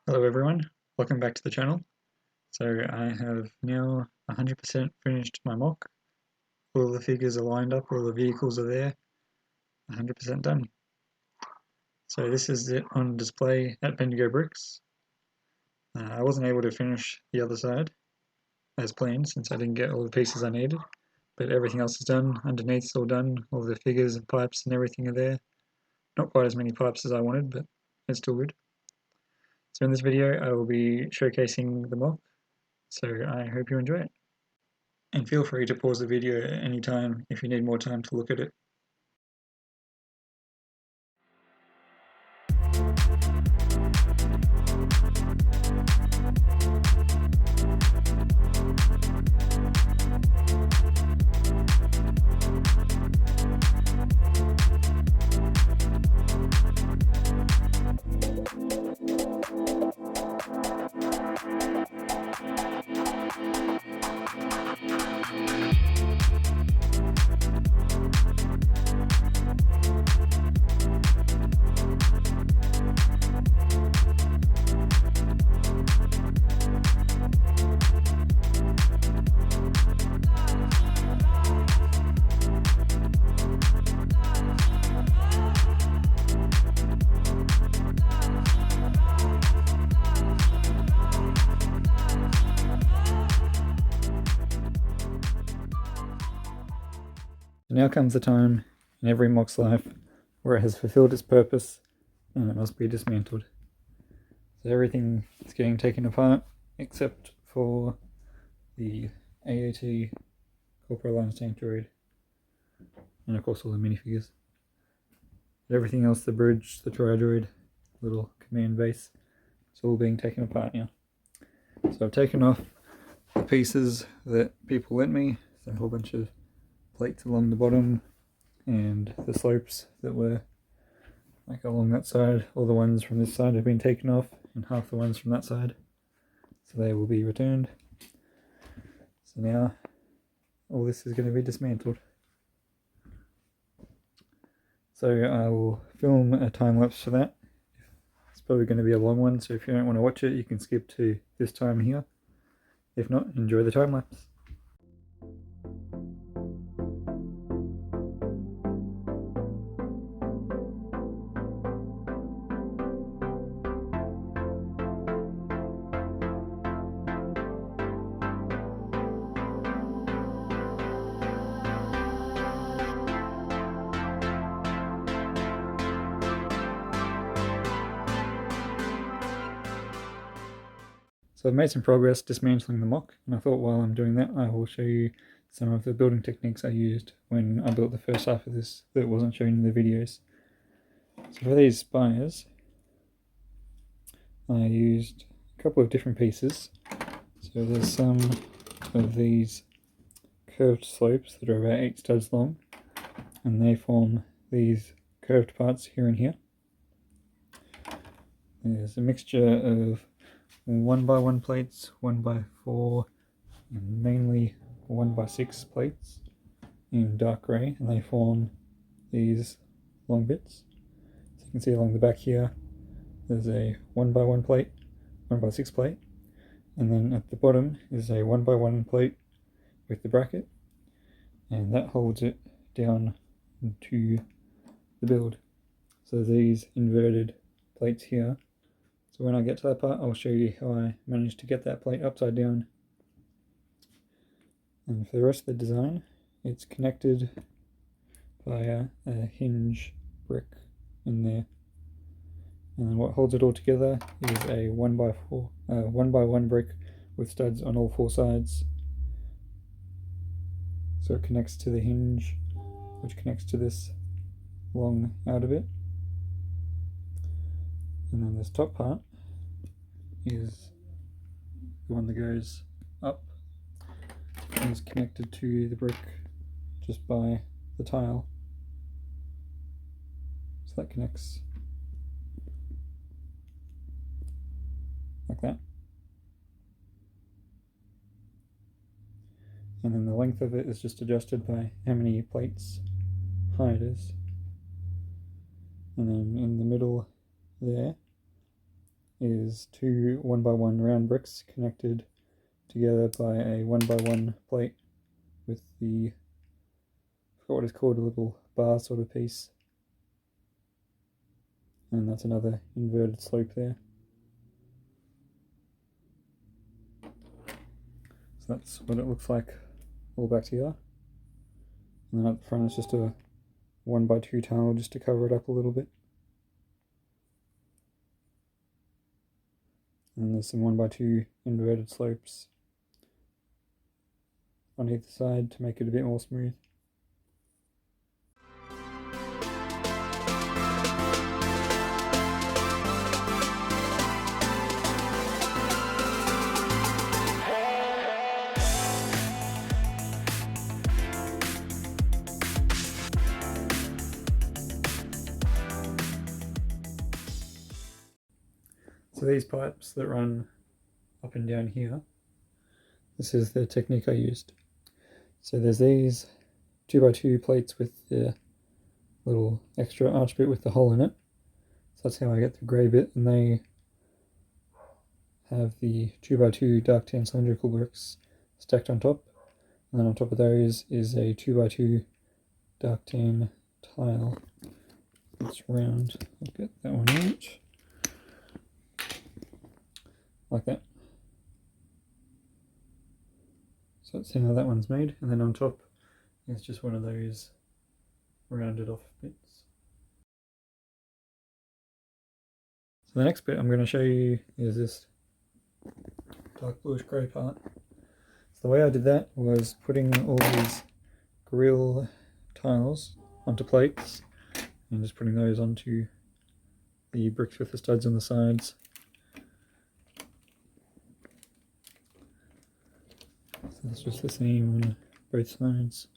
Hello everyone, welcome back to the channel. So I have now 100% finished my mock. All the figures are lined up, all the vehicles are there, 100% done. So this is it on display at Bendigo Bricks. I wasn't able to finish the other side as planned since I didn't get all the pieces I needed, but everything else is done. Underneath's all done, all the figures and pipes and everything are there. Not quite as many pipes as I wanted, but it's still good. So in this video I will be showcasing the mock, so I hope you enjoy it. And feel free to pause the video at any time if you need more time to look at it. Now comes the time in every MOC's life where it has fulfilled its purpose and it must be dismantled. So everything is getting taken apart except for the AAT Corporate Alliance Tank Droid and of course all the minifigures. But everything else, the bridge, the Droid, little command base, it's all being taken apart now. So I've taken off the pieces that people lent me, so a whole bunch of plates along the bottom and the slopes that were like along that side. All the ones from this side have been taken off and half the ones from that side, so they will be returned. So now all this is going to be dismantled. So I will film a time lapse for that. It's probably going to be a long one, so if you don't want to watch it you can skip to this time here. If not, enjoy the time lapse. So I've made some progress dismantling the MOC, and I thought while I'm doing that I will show you some of the building techniques I used when I built the first half of this that wasn't shown in the videos. So for these spires, I used a couple of different pieces. So there's some of these curved slopes that are about 8 studs long, and they form these curved parts here and here. There's a mixture of 1x1 plates, 1x4, and mainly 1x6 plates in dark grey, and they form these long bits. So you can see along the back here there's a 1x1 plate, 1x6 plate, and then at the bottom is a 1x1 plate with the bracket, and that holds it down to the build. So these inverted plates here. So when I get to that part, I'll show you how I managed to get that plate upside down. And for the rest of the design, it's connected via a hinge brick in there. And then what holds it all together is a 1x1 brick with studs on all 4 sides. So it connects to the hinge, which connects to this long outer bit. And then this top part is the one that goes up and is connected to the brick just by the tile. So that connects like that. And then the length of it is just adjusted by how many plates high it is. And then in the middle there is two 1x1 round bricks connected together by a 1x1 plate with the, I forgot what it's called, a little bar sort of piece. And that's another inverted slope there. So that's what it looks like all back together. And then at the front it's just a 1x2 tile just to cover it up a little bit. And there's some 1x2 inverted slopes on either side to make it a bit more smooth. So these pipes that run up and down here, this is the technique I used. So there's these 2x2 plates with the little extra arch bit with the hole in it. So that's how I get the grey bit, and they have the 2x2 dark tan cylindrical bricks stacked on top. And then on top of those is a 2x2 dark tan tile. It's round. I'll get that one out. Like that. So that's how that one's made, and then on top is just one of those rounded off bits. So the next bit I'm going to show you is this dark bluish grey part. So the way I did that was putting all these grill tiles onto plates and just putting those onto the bricks with the studs on the sides. So that's just the same on both sides.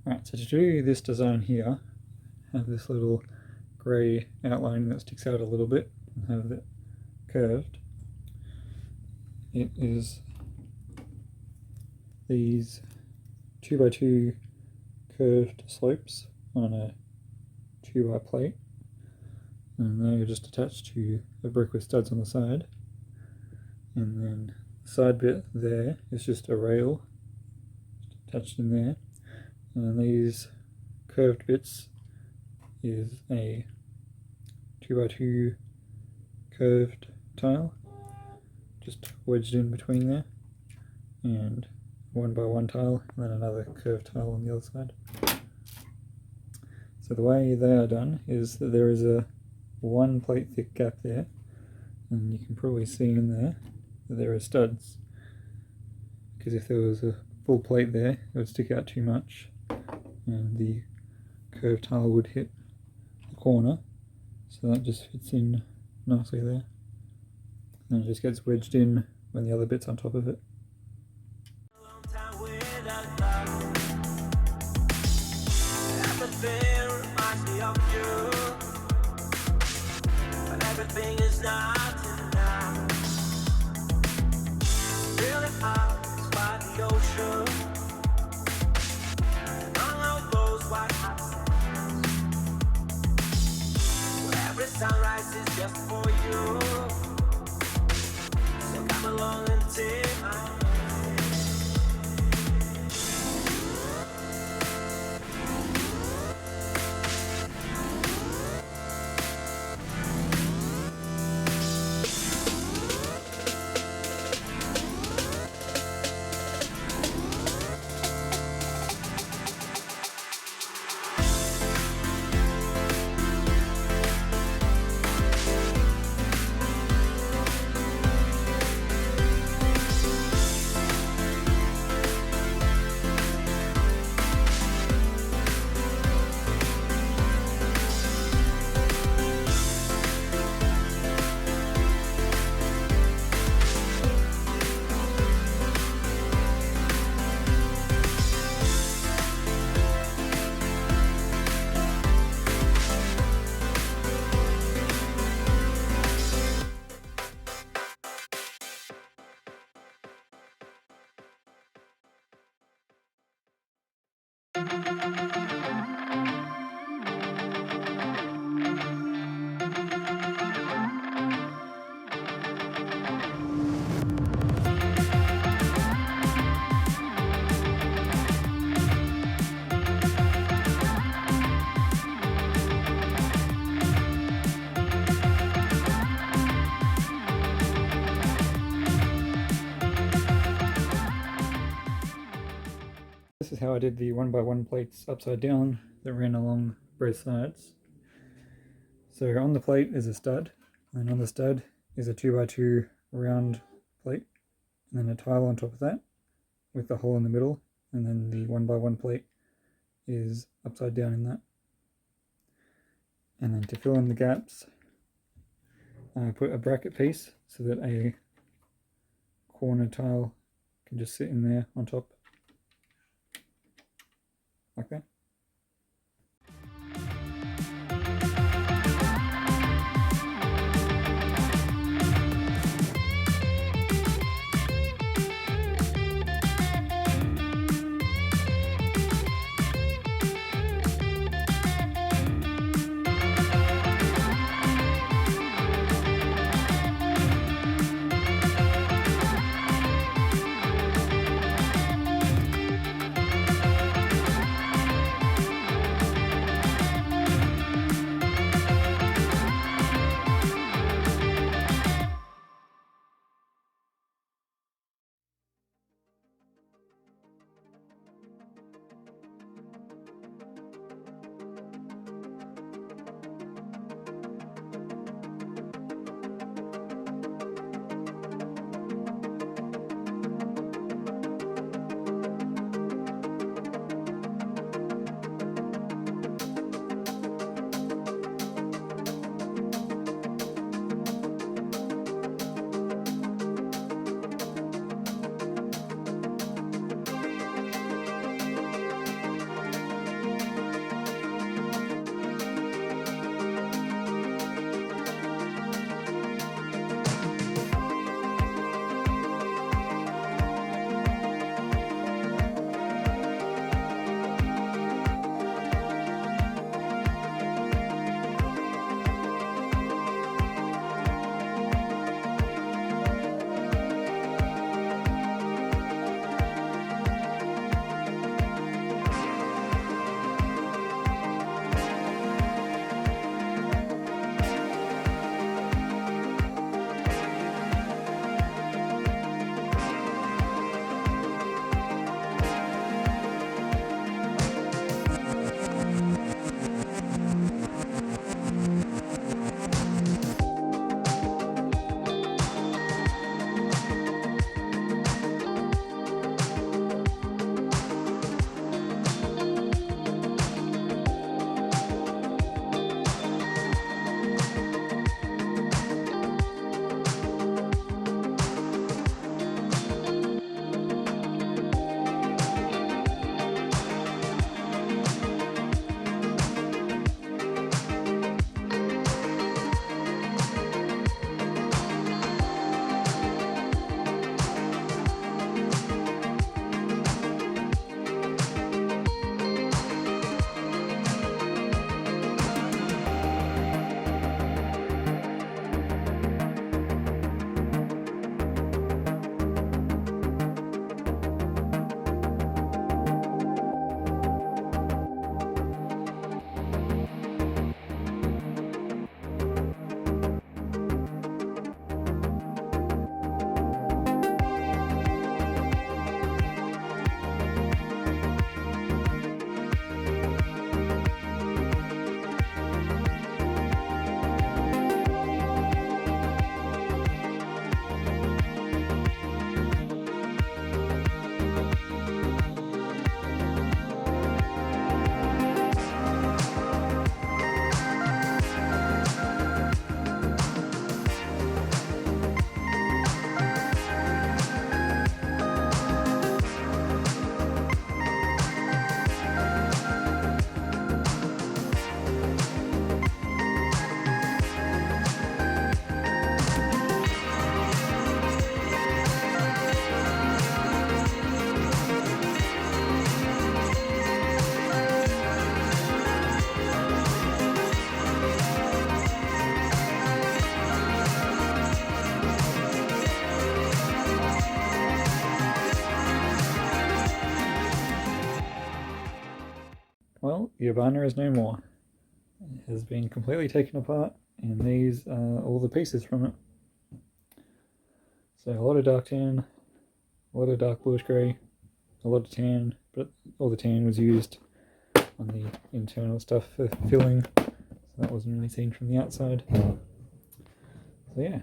Right, so to do this design here, have this little grey outline that sticks out a little bit and have it curved. It is these 2x2 curved slopes on a 2x plate, and they're just attached to a brick with studs on the side, and then the side bit there is just a rail attached in there, and these curved bits is a 2x2 curved tile just wedged in between there, and 1x1 tile, and then another curved tile on the other side. So the way they are done is that there is a 1 plate thick gap there, and you can probably see in there that there are studs, because if there was a full plate there it would stick out too much and the curved tile would hit the corner, so that just fits in nicely there, and it just gets wedged in when the other bit's on top of it. Everything is not enough. Really hot by the ocean. None of those white hot sands. Every sunrise is just for you. So come along and take my hand. is how I did the 1x1 plates upside down that ran along both sides. So on the plate is a stud, and on the stud is a 2x2 round plate, and then a tile on top of that with the hole in the middle, and then the 1x1 plate is upside down in that. And then to fill in the gaps, I put a bracket piece so that a corner tile can just sit in there on top, like that. Well, Yerbana is no more. It has been completely taken apart, and these are all the pieces from it. So a lot of dark tan, a lot of dark bluish grey, a lot of tan, but all the tan was used on the internal stuff for filling, so that wasn't really seen from the outside. So yeah,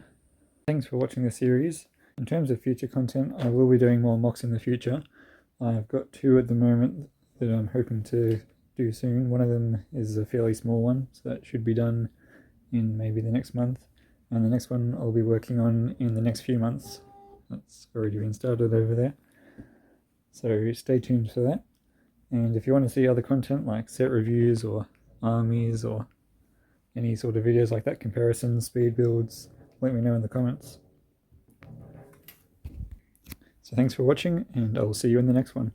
thanks for watching the series. In terms of future content, I will be doing more MOCs in the future. I've got 2 at the moment that I'm hoping to do soon. One of them is a fairly small one, so that should be done in maybe the next month, and the next one I'll be working on in the next few months. That's already been started over there, so stay tuned for that. And if you want to see other content like set reviews or armies or any sort of videos like that, comparisons, speed builds, let me know in the comments. So thanks for watching, and I will see you in the next one.